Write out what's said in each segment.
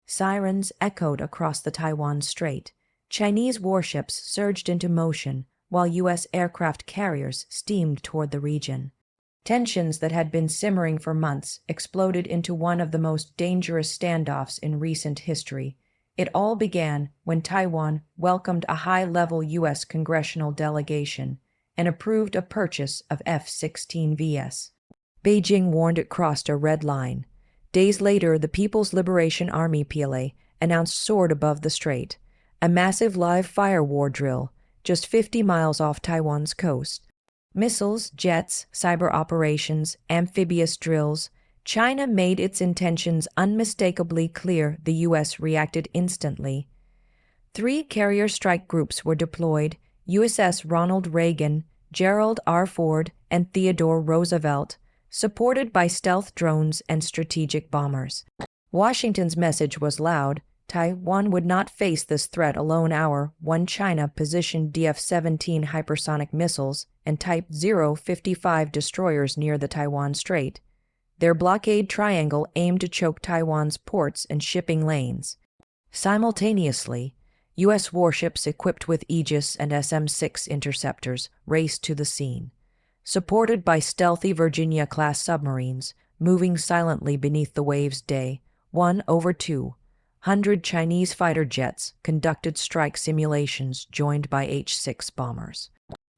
Sirens echoed across the Taiwan Strait. Chinese warships surged into motion, while U.S. aircraft carriers steamed toward the region. Tensions that had been simmering for months exploded into one of the most dangerous standoffs in recent history. It all began when Taiwan welcomed a high-level U.S. congressional delegation and approved a purchase of F-16Vs. Beijing warned it crossed a red line. Days later, the People's Liberation Army (PLA) announced soared above the strait, a massive live-fire war drill just 50 miles off Taiwan's coast. Missiles, jets, cyber operations, amphibious drills. China made its intentions unmistakably clear. The U.S. reacted instantly. 3 carrier strike groups were deployed: USS Ronald Reagan, Gerald R. Ford, and Theodore Roosevelt, supported by stealth drones and strategic bombers. Washington's message was loud: Taiwan would not face this threat alone. Our one China positioned DF-17 hypersonic missiles and Type 055 destroyers near the Taiwan Strait. Their blockade triangle aimed to choke Taiwan's ports and shipping lanes. Simultaneously, U.S. warships equipped with Aegis and SM-6 interceptors raced to the scene, supported by stealthy Virginia-class submarines moving silently beneath the waves. Day 1 over 200 Chinese fighter jets conducted strike simulations joined by H-6 bombers.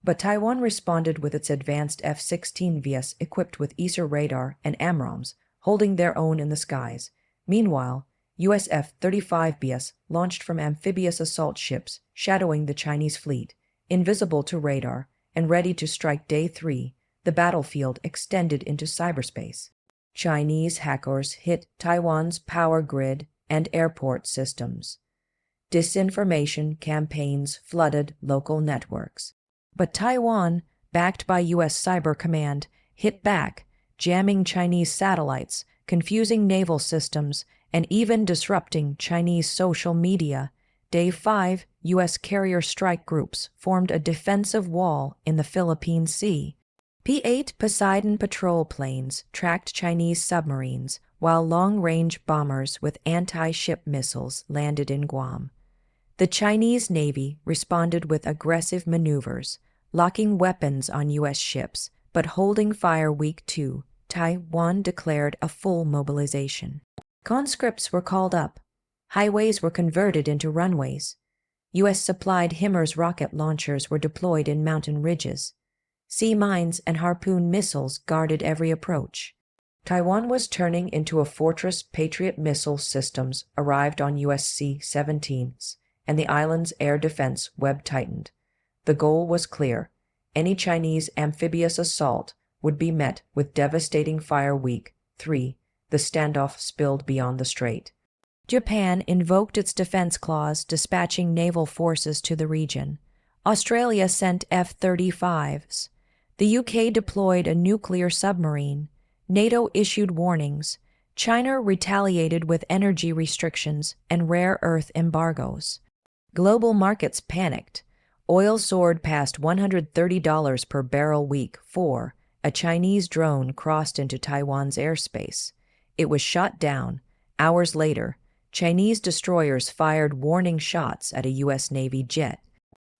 But Taiwan responded with its advanced F-16Vs equipped with ESA radar and AMRAAMs, holding their own in the skies. Meanwhile, U.S. F-35Bs launched from amphibious assault ships, shadowing the Chinese fleet, invisible to radar, and ready to strike. Day 3, the battlefield extended into cyberspace. Chinese hackers hit Taiwan's power grid and airport systems. Disinformation campaigns flooded local networks. But Taiwan, backed by U.S. Cyber Command, hit back, jamming Chinese satellites, confusing naval systems, and even disrupting Chinese social media. Day 5, U.S. carrier strike groups formed a defensive wall in the Philippine Sea. P-8 Poseidon patrol planes tracked Chinese submarines, while long-range bombers with anti-ship missiles landed in Guam. The Chinese Navy responded with aggressive maneuvers, locking weapons on U.S. ships, but holding fire. Week 2, Taiwan declared a full mobilization. Conscripts were called up. Highways were converted into runways. U.S.-supplied HIMARS rocket launchers were deployed in mountain ridges. Sea mines and Harpoon missiles guarded every approach. Taiwan was turning into a fortress. Patriot missile systems arrived on U.S. C-17s, and the island's air defense web tightened. The goal was clear: any Chinese amphibious assault would be met with devastating fire. Week 3, the standoff spilled beyond the strait. Japan invoked its defense clause, dispatching naval forces to the region. Australia sent F-35s. The UK deployed a nuclear submarine. NATO issued warnings. China retaliated with energy restrictions and rare earth embargoes. Global markets panicked. Oil soared past $130 per barrel. Week 4, a Chinese drone crossed into Taiwan's airspace. It was shot down. Hours later, Chinese destroyers fired warning shots at a U.S. Navy jet.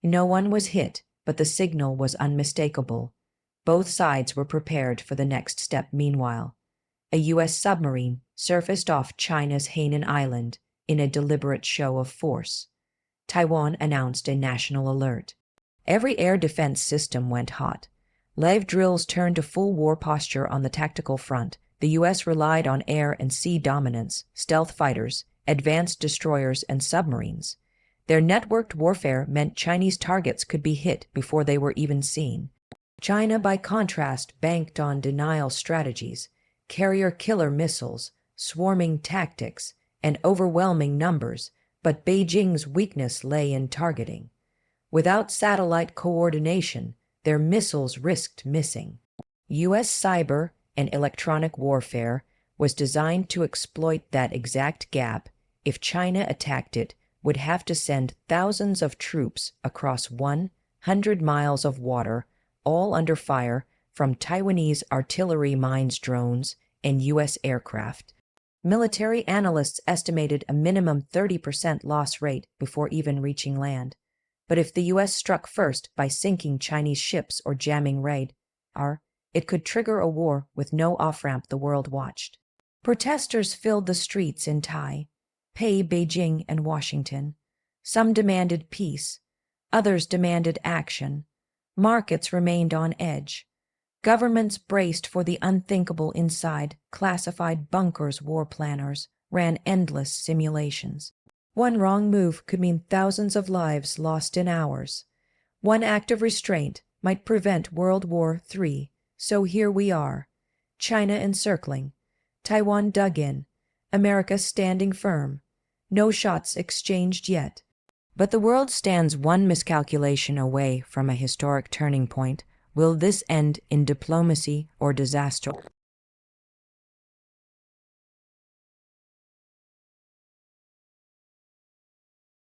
No one was hit, but the signal was unmistakable. Both sides were prepared for the next step. Meanwhile, a U.S. submarine surfaced off China's Hainan Island in a deliberate show of force. Taiwan announced a national alert. Every air defense system went hot. Live drills turned to full war posture on the tactical front. The U.S. relied on air and sea dominance, stealth fighters, advanced destroyers, and submarines. Their networked warfare meant Chinese targets could be hit before they were even seen. China, by contrast, banked on denial strategies, carrier killer missiles, swarming tactics, and overwhelming numbers. But Beijing's weakness lay in targeting. Without satellite coordination, their missiles risked missing. U.S. cyber and electronic warfare was designed to exploit that exact gap. If China attacked it, would have to send thousands of troops across 100 miles of water, all under fire from Taiwanese artillery, mines, drones, and U.S. aircraft. Military analysts estimated a minimum 30% loss rate before even reaching land. But if the US struck first by sinking Chinese ships or jamming radar, it could trigger a war with no off-ramp the world watched. Protesters filled the streets in Taipei, Beijing, and Washington. Some demanded peace, others demanded action. Markets remained on edge. Governments braced for the unthinkable inside classified bunkers. War planners ran endless simulations. One wrong move could mean thousands of lives lost in hours. One act of restraint might prevent World War III. So here we are. China encircling. Taiwan dug in. America standing firm. No shots exchanged yet. But the world stands one miscalculation away from a historic turning point. Will this end in diplomacy or disaster?